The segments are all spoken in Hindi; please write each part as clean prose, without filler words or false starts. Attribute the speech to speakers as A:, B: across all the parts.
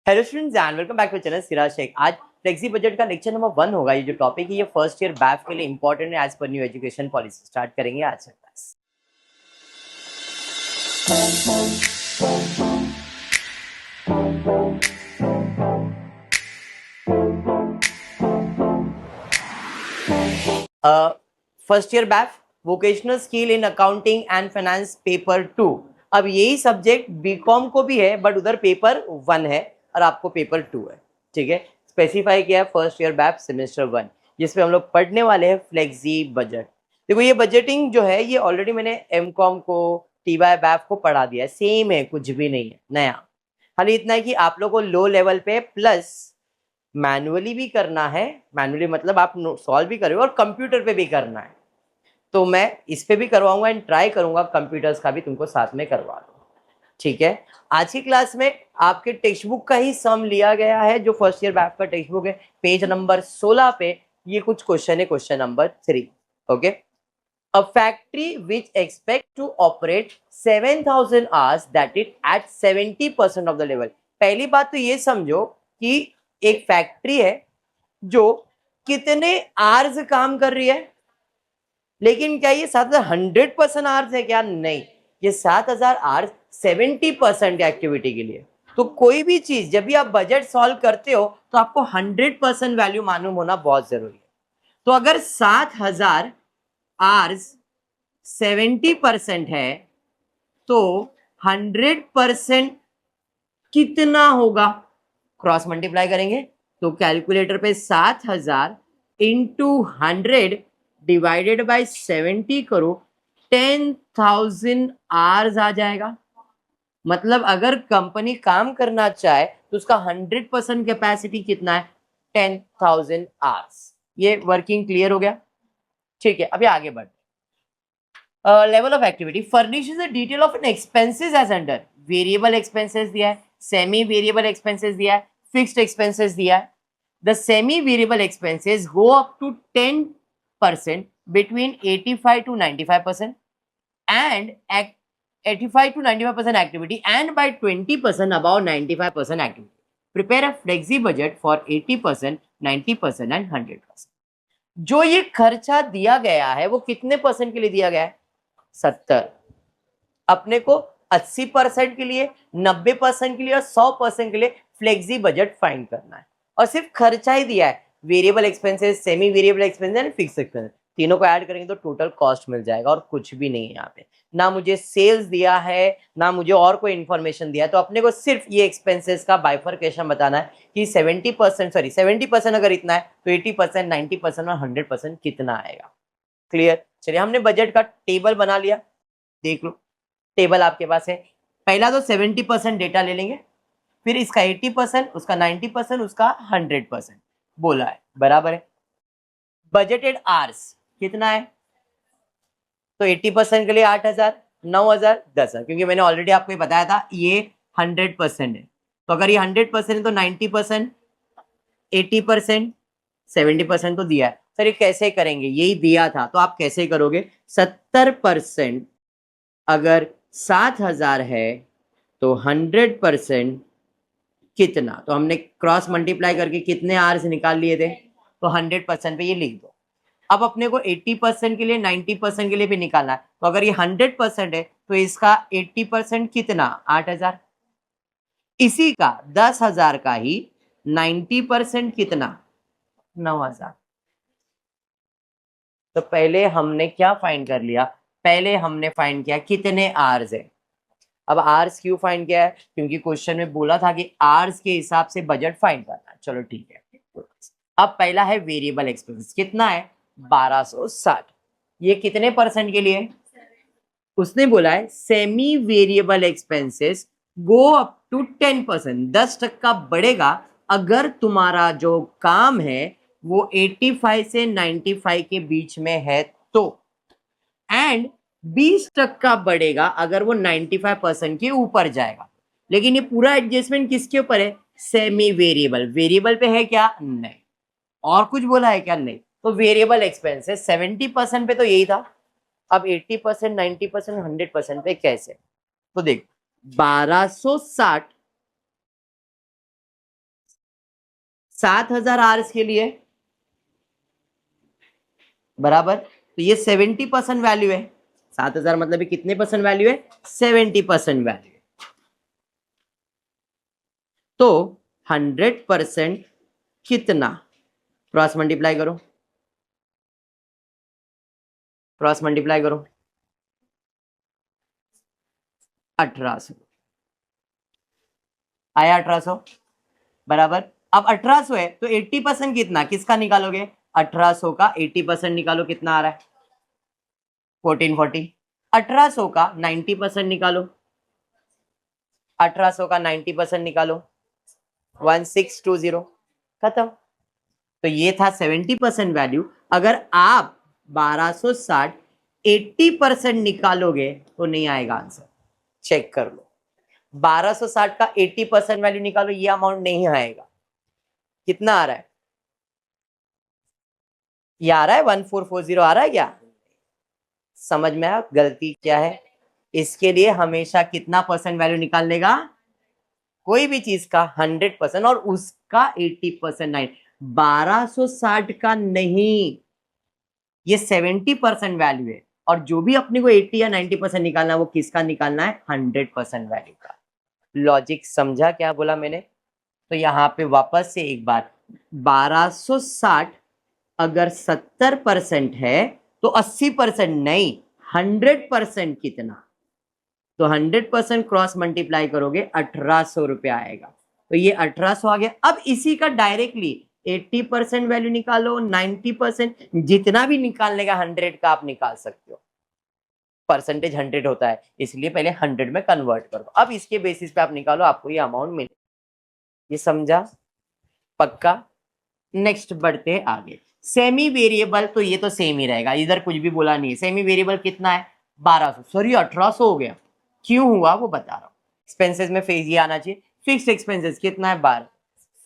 A: Hello students and welcome back to channel Siraj Shaikh. आज फ्लेक्सी बजट का लेक्चर नंबर 1 होगा। ये जो टॉपिक है ये फर्स्ट ईयर बैफ के लिए इंपॉर्टेंट है as per new education policy. Start करेंगे आज से class. First year BAIF vocational skill in accounting and finance paper 2। अब यही सब्जेक्ट बीकॉम को भी है बट उधर पेपर 1 है और आपको पेपर 2 है। ठीक है, स्पेसिफाई किया है फर्स्ट ईयर बैफ सेमेस्टर 1, जिसमें हम लोग पढ़ने वाले हैं फ्लेक्सी बजट। देखो ये बजटिंग जो है ये ऑलरेडी मैंने एमकॉम को टीवाई बैफ को पढ़ा दिया है, सेम है, कुछ भी नहीं है नया। खाली इतना है कि आप लोग को लो लेवल पे प्लस मैनुअली भी करना है। मैनुअली मतलब आप सॉल्व भी करोगे और कंप्यूटर पे भी करना है, तो मैं इस पे भी करवाऊंगा एंड ट्राई करूंगा कंप्यूटर्स का भी तुमको साथ में करवा दूं। ठीक है, आज की क्लास में आपके टेक्स्ट बुक का ही सम लिया गया है, जो फर्स्ट ईयर बैफ का टेक्स्ट बुक है, पेज नंबर 16 पे ये कुछ क्वेश्चन है, question number 3। Okay, a factory which expect to operate 7,000 hours that it at 70% of the level. पहली बात तो ये समझो कि एक फैक्ट्री है जो कितने आवर्स काम कर रही है, लेकिन क्या ये 7,100% आवर्स है क्या? नहीं, ये 7,000 आवर्स 70% एक्टिविटी के लिए। तो कोई भी चीज जब भी आप बजट सॉल्व करते हो तो आपको 100% वैल्यू मालूम होना बहुत जरूरी है। तो अगर 7,000 आवर्स 70% है तो 100% कितना होगा? क्रॉस मल्टीप्लाई करेंगे तो कैलकुलेटर पे 7,000 इंटू 100 डिवाइडेड बाय 70 करो, 10,000 आवर्स आ जाएगा। मतलब अगर कंपनी काम करना चाहे तो उसका 100% कैपेसिटी कितना है? 10,000 आवर्स। ये वर्किंग क्लियर हो गया? ठीक है, अभी आगे बढ़। Level of activity furnishes the detail of an expenses as under. Variable expenses दिया है, सेमी वेरिएबल एक्सपेंसेस दिया है, फिक्स्ड एक्सपेंसेस दिया है। The semi variable expenses go up to 10% between 85 to 95% and 85 to 95% activity and by 20% above 95% activity. Prepare a flexi budget for 80%, 90% and 100%. जो ये खर्चा दिया गया है वो कितने परसेंट के लिए दिया गया है? 70। अपने को 80% के लिए, 90% के लिए और 100% के लिए फ्लेक्सी बजट फाइंड करना है। और सिर्फ खर्चा ही दिया है, variable expenses, semi variable expenses and fix expenses, तीनों को ऐड करेंगे तो टोटल कॉस्ट मिल जाएगा और कुछ भी नहीं है यहाँ पे। ना मुझे सेल्स दिया है ना मुझे और कोई इंफॉर्मेशन दिया है, तो अपने को सिर्फ ये एक्सपेंसेस का बाइफर्केशन बताना है कि 70% अगर इतना है तो 80%, 90% और 100% कितना आएगा। क्लियर? चलिए, हमने बजट का टेबल बना लिया, देख लो टेबल आपके पास है। पहला तो 70% डेटा ले लेंगे, फिर इसका 80%, उसका 90%, उसका 100% बोला है, बराबर है। बजटेड आवर्स कितना है? तो 80% के लिए 8,000, 9,000, 10,000, क्योंकि मैंने ऑलरेडी आपको बताया था ये 100% है। तो अगर ये 100% है तो 90%, 80%, 70% तो दिया है। सर ये कैसे करेंगे? यही दिया था तो आप कैसे करोगे? 70% अगर 7,000 है तो 100% कितना? तो हमने क्रॉस मल्टीप्लाई करके कितने आवर्स निकाल लिए थे, तो 100% पे ये लिख दो। अब अपने को 80% के लिए, 90% के लिए भी निकालना है। तो अगर ये 100% है तो इसका 80% कितना? 8,000। इसी का 10,000 का ही 90% कितना? 9,000। तो पहले हमने क्या फाइंड कर लिया? पहले हमने फाइंड किया कितने आवर्स है। अब आवर्स क्यों फाइंड किया है? क्योंकि क्वेश्चन में बोला था कि आवर्स के हिसाब से बजट फाइंड करना है। चलो ठीक है। अब पहला है वेरिएबल एक्सपेंसेस, कितना है? 1260। ये कितने परसेंट के लिए? उसने बोला है semi variable expenses go up to 10%, 10% बढ़ेगा अगर तुम्हारा जो काम है वो 85 से 95 के बीच में है तो, एंड 20% बढ़ेगा अगर वो 95% के ऊपर जाएगा। लेकिन ये पूरा एडजस्टमेंट किसके ऊपर है? Semi variable. वेरिएबल पे है क्या? नहीं। और कुछ बोला है क्या? नहीं। तो वेरिएबल एक्सपेंसेस 70% पे तो यही था। अब 80%, 90%, 100% पे कैसे? तो देख, 1260 7000 आवर्स के लिए बराबर, तो ये 70% वैल्यू है। 7000 मतलब ये कितने परसेंट वैल्यू है? 70% वैल्यू है। तो 100% कितना? क्रॉस मल्टीप्लाई करो, क्रॉस मल्टीप्लाई करो, 1800 आया। 1800 बराबर, अब 1800 है तो 80% कितना, किसका निकालोगे? 1800 का 80% निकालो, कितना आ रहा है? 1440। 1800 का 90% निकालो, 1800 का 90% निकालो, 1620, खत्म। तो ये था 70% वैल्यू। अगर आप 1260 80% निकालोगे तो नहीं आएगा आंसर, चेक कर लो। 1260 का 80% वैल्यू निकालो, ये अमाउंट नहीं आएगा। कितना आ रहा है? ये आ रहा है 1440 आ रहा है क्या? समझ में आया गलती क्या है? इसके लिए हमेशा कितना परसेंट वैल्यू निकालने का? कोई भी चीज का 100% और उसका 80%। 1260 का नहीं, ये 70% वैल्यू है। और जो भी अपने को 80 या 90% निकालना है वो किसका निकालना है? 100% वैल्यू का। लॉजिक समझा क्या बोला मैंने? तो यहाँ पे वापस से एक बार, 1260 अगर 70% है तो 80% नहीं, 100% कितना? तो 100% क्रॉस मल्टीप्लाई करोगे 1800 रुपया आएगा। तो ये 1800 आ गया। अब इसी का डायरेक्टली 80% वैल्यू निकालो, 90%, जितना भी निकालने का 100 का आप निकाल सकते हो। परसेंटेज 100 होता है, इसलिए पहले 100 में कन्वर्ट कर दो। अब इसके बेसिस पे आप निकालो, आपको ये अमाउंट मिले। ये समझा? पक्का? नेक्स्ट बढ़ते हैं आगे। सेमी वेरिएबल, तो ये तो सेम ही रहेगा, इधर कुछ भी बोला नहीं है। सेमी वेरिएबल कितना है? 1200। सॉरी 1800 हो गया, क्यों हुआ वो बता रहा हूँ। एक्सपेंसेस में फेज ये आना चाहिए। फिक्स्ड एक्सपेंसेस कितना है? 12।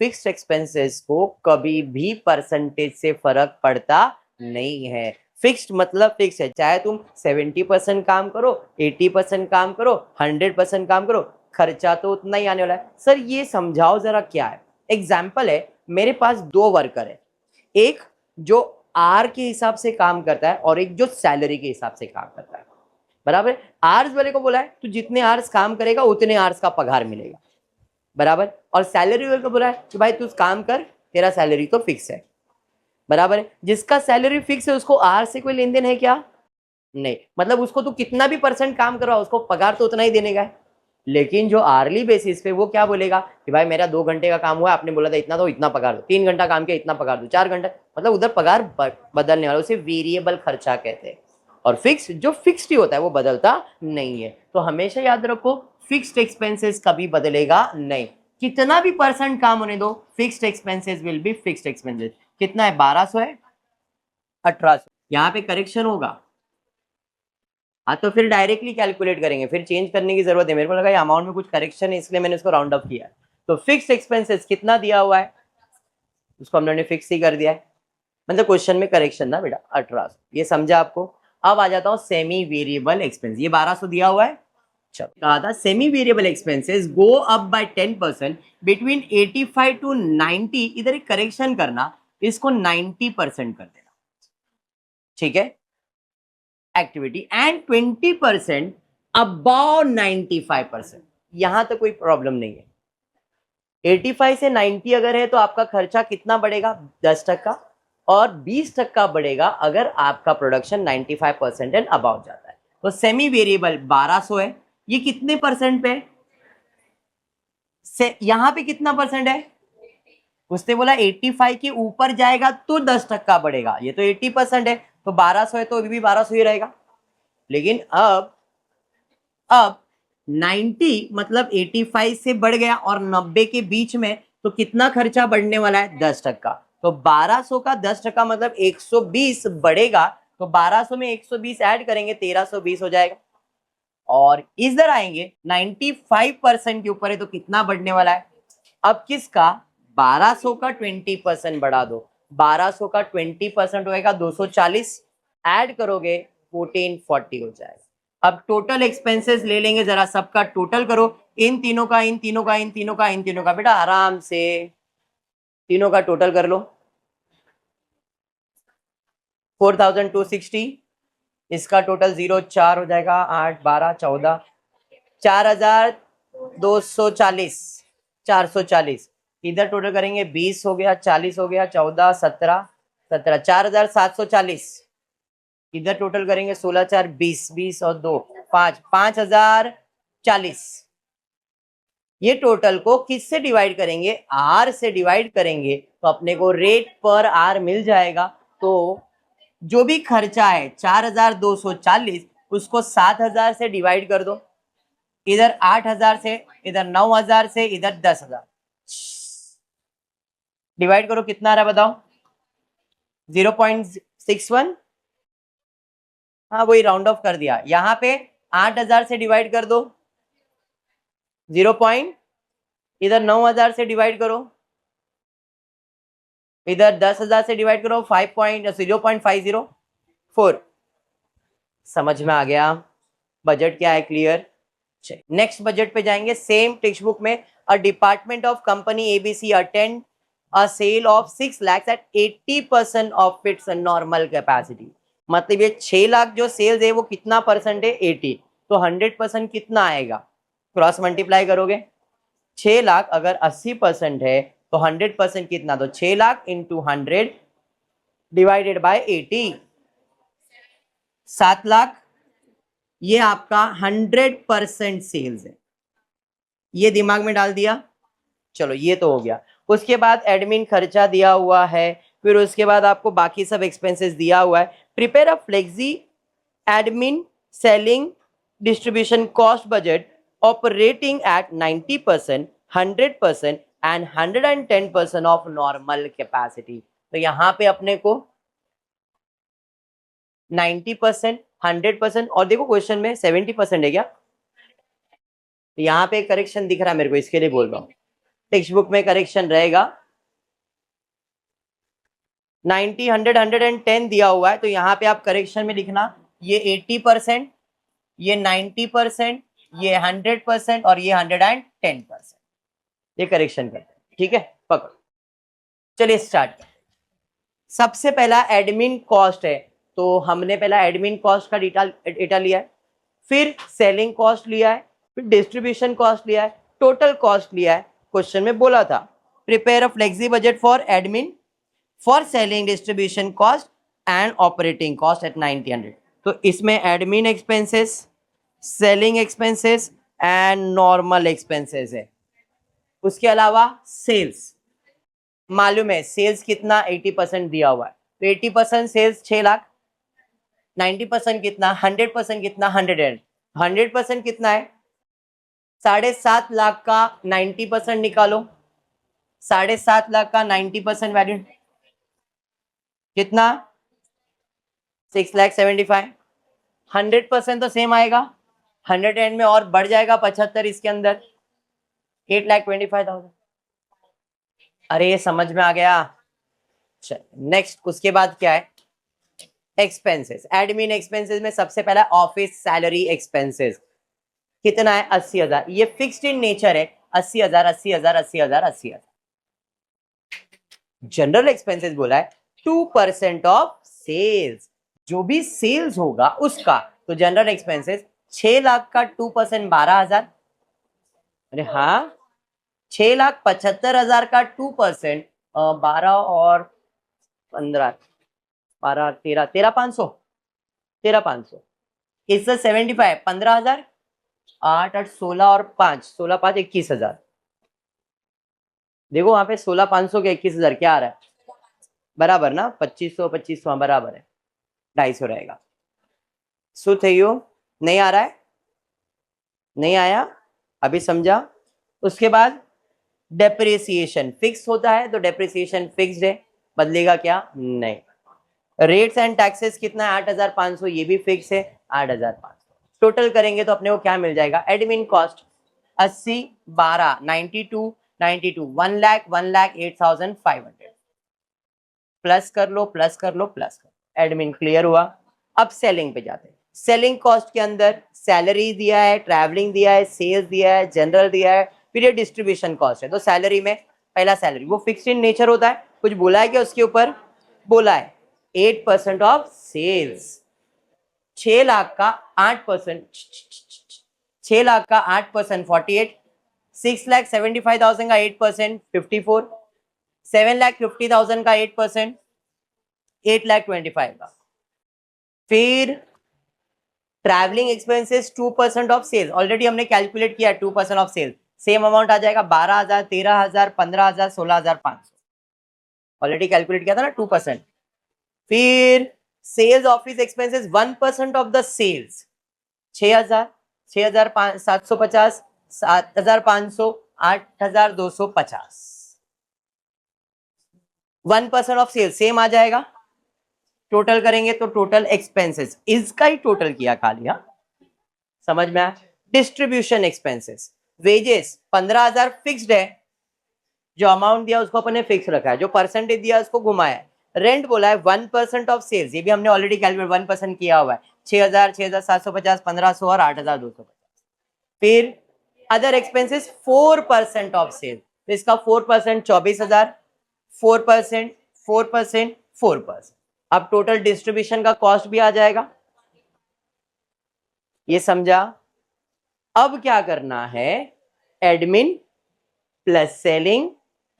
A: फिक्स्ड एक्सपेंसेस को कभी भी परसेंटेज से फर्क पड़ता नहीं है। फिक्स्ड मतलब फिक्स है, चाहे तुम 70% काम करो, 80% काम करो, 100% काम करो, खर्चा तो उतना ही आने वाला है। सर ये समझाओ जरा क्या है। एग्जाम्पल है, मेरे पास 2 वर्कर है, एक जो आर के हिसाब से काम करता है और एक जो सैलरी के हिसाब से काम करता है, बराबर। आर्स वाले को बोला है तू जितने आर्स काम करेगा उतने आर्स का पगार मिलेगा, बराबर। और सैलरी वाले को बोला है कि भाई तू काम कर, तेरा सैलरी तो फिक्स है, बराबर है। जिसका सैलरी फिक्स है उसको आर से कोई लेन देन है क्या? नहीं, मतलब उसको तू कितना भी परसेंट काम करवा उसको पगार तो उतना ही देने का है। लेकिन जो आर्ली बेसिस पे वो क्या बोलेगा कि भाई मेरा 2 घंटे का काम हुआ, आपने बोला था इतना, तो इतना पगार दो। 3 घंटा काम किया, इतना पगार दो। 4 घंटा, मतलब उधर पगार बदलने वाला, उसे वेरिएबल खर्चा कहते हैं। और फिक्स जो फिक्स्ड ही होता है वो बदलता नहीं है। तो हमेशा याद रखो, फिक्स्ड एक्सपेंसेस कभी बदलेगा नहीं। कितना भी परसेंट काम होने दो, fixed expenses will be fixed expenses. कितना है? 1200 है, 1800। यहाँ पे करेक्शन होगा, हाँ तो फिर डायरेक्टली कैलकुलेट करेंगे, फिर चेंज करने की जरूरत है। मेरे को लगा ये अमाउंट में कुछ करेक्शन है इसलिए मैंने उसको राउंड अप किया। तो फिक्स एक्सपेंसेस कितना दिया हुआ है उसको हम लोगों ने फिक्स ही कर दिया है, मतलब क्वेश्चन में करेक्शन ना बेटा 1800। ये समझा आपको? अब आ जाता हूँ सेमी वेरिएबल एक्सपेंस। ये 1200 दिया हुआ है। चलो कहा था semi variable expenses go up by 10% between 85 to 90। इधर एक करेक्शन करना, इसको 90% कर देना, ठीक है, एक्टिविटी, एंड 20% अबाउ 95%। यहां तक कोई प्रॉब्लम नहीं है। 85 से 90 अगर है तो आपका खर्चा कितना बढ़ेगा? 10%। और 20% बढ़ेगा अगर आपका प्रोडक्शन 95% एंड अबाउ जाता है। तो सेमी वेरिएबल 1200 है, ये कितने परसेंट पे से? यहां पे कितना परसेंट है? उसने बोला 85 के ऊपर जाएगा तो 10% बढ़ेगा। ये तो 80% है, तो 1200 है तो अभी भी 1200 ही रहेगा। लेकिन अब 90 मतलब 85 से बढ़ गया और 90 के बीच में, तो कितना खर्चा बढ़ने वाला है? 10%। तो 1200 का 10% मतलब 120 बढ़ेगा। तो 1200 में 120 ऐड करेंगे, 1320 हो जाएगा। और इधर आएंगे 95% के ऊपर है तो कितना बढ़ने वाला है? अब किसका? 1200 का 20% बढ़ा दो। 1200 का 20% होएगा 240, ऐड करोगे 1440 हो जाएगा। अब टोटल एक्सपेंसेस ले लेंगे, जरा सबका टोटल करो, इन तीनों का, इन तीनों का, इन तीनों का, इन तीनों का, बेटा आराम से तीनों का टोटल कर लो, 4260, इसका टोटल 0 4 हो जाएगा, 8 12 14, 4240, 440, इधर टोटल करेंगे 20 हो गया, 40 हो गया, 14 17 17, 4740, इधर टोटल करेंगे 16 4 20, 20 और 2 5, 5040। ये टोटल को किससे डिवाइड करेंगे? आर से डिवाइड करेंगे तो अपने को रेट पर आर मिल जाएगा। तो जो भी खर्चा है 4240, उसको 7000 से डिवाइड कर दो, इधर 8000 से, इधर 9000 से, इधर 10000, डिवाइड करो कितना आ रहा है बताओ? 0.61। हाँ वही राउंड ऑफ कर दिया। यहाँ पे 8000 से डिवाइड कर दो 0. इधर 9000 से डिवाइड करो, इधर 10000 से डिवाइड करो 0.504। समझ में आ गया? बजट क्या है क्लियर? नेक्स्ट बजट पे जाएंगे। सेम टेक्स्ट बुक में, a department of company ABC attend a sale of 6 lakhs at 80% of its normal capacity. मतलब ये 6 लाख जो सेल्स है वो कितना परसेंट है? 80। तो 100% कितना आएगा? क्रॉस मल्टीप्लाई करोगे, 6 लाख अगर 80% है तो 100% कितना? तो 6 lakh into 100 divided by 80, 7 lakh. ये आपका 100% सेल्स है, ये दिमाग में डाल दिया। चलो ये तो हो गया। उसके बाद एडमिन खर्चा दिया हुआ है, फिर उसके बाद आपको बाकी सब एक्सपेंसेस दिया हुआ है। Prepare a flexi admin selling distribution cost budget operating eight 90%, 100% and 110% of normal capacity. तो यहां पे अपने को 90%, 100% और देखो क्वेश्चन में 70% है क्या? तो यहाँ पे करेक्शन दिख रहा है मेरे को, इसके लिए बोल रहा हूँ। टेक्स्ट बुक में करेक्शन रहेगा, 90, 100, 110 दिया हुआ है, तो यहाँ पे आप करेक्शन में लिखना ये 80%, ये 90%, ये 100% और ये 110%। ये करेक्शन करते हैं, ठीक है? पकड़ो, चलिए स्टार्ट। सबसे पहला एडमिन कॉस्ट है, तो हमने पहला एडमिन कॉस्ट का डेटा लिया है, फिर सेलिंग कॉस्ट लिया है, फिर डिस्ट्रीब्यूशन कॉस्ट लिया है, टोटल कॉस्ट लिया है। क्वेश्चन में बोला था prepare a flexi budget for admin for selling distribution cost and operating cost at 90, 100। तो इसमें admin expenses, selling expenses and normal expenses है। उसके अलावा सेल्स, मालूम है सेल्स कितना? 80% दिया हुआ है, तो 80% सेल्स 6 लाख, 90% कितना? 100% कितना? 100% कितना है? 7.5 लाख का 90% निकालो, 7.5 लाख का 90% वैल्यू कितना? 6,75,000। 100% तो सेम आएगा, 100 में और बढ़ जाएगा 75 इसके अंदर, 8,25,000। अरे ये समझ में आ गया? नेक्स्ट उसके बाद क्या है? एक्सपेंसेस। एडमिन एक्सपेंसेस में सबसे पहला ऑफिस सैलरी एक्सपेंसेस कितना है? 80,000। ये फिक्स्ड इन नेचर है, 80,000 80,000 80,000 80,000। जनरल एक्सपेंसेस बोला है 2% ऑफ सेल्स, जो भी सेल्स होगा उसका। तो जनरल एक्सपेंसेस 6 लाख का 2% 12,000। अरे हाँ, 6,75,000 का 2% 12 और 15, 12 13 13,500, 13,500। इससे 75 15,000, 8 8 16 और 5 16 5 21,000। देखो वहां पे 16,500 के 21,000 क्या आ रहा है? बराबर ना? 2500 2500 बराबर है, 250 रहेगा। सो थियो नहीं आ रहा है? नहीं आया? अभी समझा? उसके बाद डेप्रिसिएशन फिक्स होता है, तो डेप्रिसिएशन फिक्स्ड है, बदलेगा क्या? नहीं। रेट्स एंड टैक्सेस कितना है? 8,500, ये भी फिक्स है 8,500। टोटल करेंगे तो अपने को क्या मिल जाएगा? एडमिन कॉस्ट 80 12 92 92 1,08,500 प्लस कर लो प्लस कर लो प्लस कर लो। एडमिन क्लियर हुआ। अब सेलिंग पे जाते हैं। सेलिंग कॉस्ट के अंदर सैलरी दिया है, ट्रैवलिंग दिया है, सेल्स दिया है, जनरल दिया है, फिर ये डिस्ट्रीब्यूशन कॉस्ट है। तो सैलरी में पहला सैलरी, वो फिक्स्ड इन नेचर होता है। कुछ बोला है क्या उसके ऊपर? बोला है 8% ऑफ सेल्स। 6 लाख का 8%, 6 लाख का 8% 48, 6,75,000 का 8% 54, 7,50,000 का 8% 8,25,000 का। फिर travelling expenses 2% of sales, already हमने कैलकुलेट किया 2% ऑफ सेल्स, सेम अमाउंट आ जाएगा 12,000, 13,000, 15,000, 16,500, ऑलरेडी कैलकुलेट किया था ना 2%। फिर sales office expenses 1% of the sales 6,000, 6,750, 7,500, 8,250, 1% of sales same आ जाएगा। टोटल करेंगे तो टोटल एक्सपेंसेस इसका ही टोटल किया खाली, हाँ समझ में आया। डिस्ट्रीब्यूशन एक्सपेंसेस, वेजेस 15,000 फिक्स्ड है, जो अमाउंट दिया उसको अपने फिक्स रखा है, जो परसेंटेज दिया उसको घुमाया है। रेंट बोला है 1% ऑफ सेल्स, ये भी हमने ऑलरेडी कैलकुलेट 1% किया हुआ है, 6,000, 6,750, 1,500 और 8,250। फिर अदर एक्सपेंसेस 4% ऑफ सेल्स, तो इसका 4% 24,000, 4%, 4%, 4%। अब टोटल डिस्ट्रीब्यूशन का कॉस्ट भी आ जाएगा, ये समझा। अब क्या करना है, admin plus selling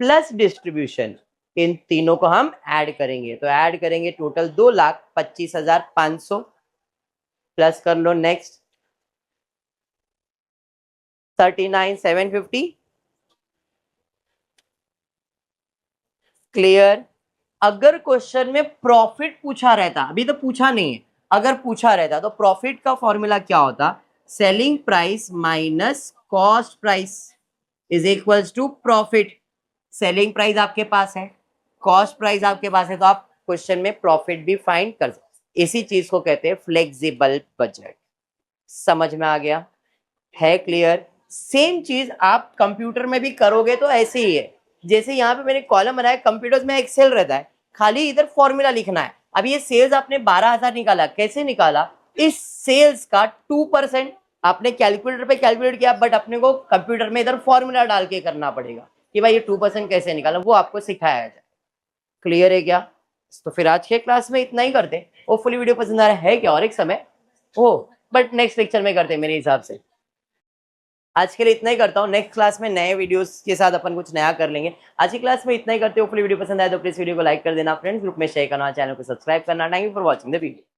A: plus distribution, इन तीनों को हम ऐड करेंगे, तो ऐड करेंगे टोटल 2,25,500 प्लस कर लो नेक्स्ट 39,750। क्लियर। अगर क्वेश्चन में प्रॉफिट पूछा रहता, अभी तो पूछा नहीं है, अगर पूछा रहता तो प्रॉफिट का फॉर्मूला क्या होता, selling price minus cost price is equals to profit. Selling price आपके पास है, कॉस्ट प्राइस आपके पास है, तो आप क्वेश्चन में प्रॉफिट भी फाइंड कर सकते। इसी चीज को कहते हैं फ्लेक्सिबल बजट। समझ में आ गया है? क्लियर। सेम चीज आप कंप्यूटर में भी करोगे तो ऐसे ही है, जैसे यहाँ पे मैंने कॉलम बनाया, कंप्यूटर्स में एक्सेल रहता है, खाली इधर फॉर्मूला लिखना है। अब ये सेल्स आपने 12,000 निकाला, कैसे निकाला, इस सेल्स का 2% आपने कैलकुलेटर पे कैलकुलेट किया, बट अपने को कंप्यूटर में इधर फॉर्मूला डाल के करना पड़ेगा कि भाई ये 2% कैसे निकाला, वो आपको सिखाया जाए। क्लियर है क्या? तो फिर आज के क्लास में इतना ही करते। होपफुली वीडियो पसंद आ रहा है क्या, और एक समय हो, बट नेक्स्ट लेक्चर में करते मेरे हिसाब से। आज के लिए इतना ही करता हूँ, नेक्स्ट क्लास में नए वीडियोस के साथ अपन कुछ नया कर लेंगे। आज की क्लास में इतना ही करते हो। होपफुली वीडियो पसंद आए तो प्लीज वीडियो को लाइक कर देना, फ्रेंड्स ग्रुप में शेयर करना, चैनल को सब्सक्राइब करना। Thank you for watching the video.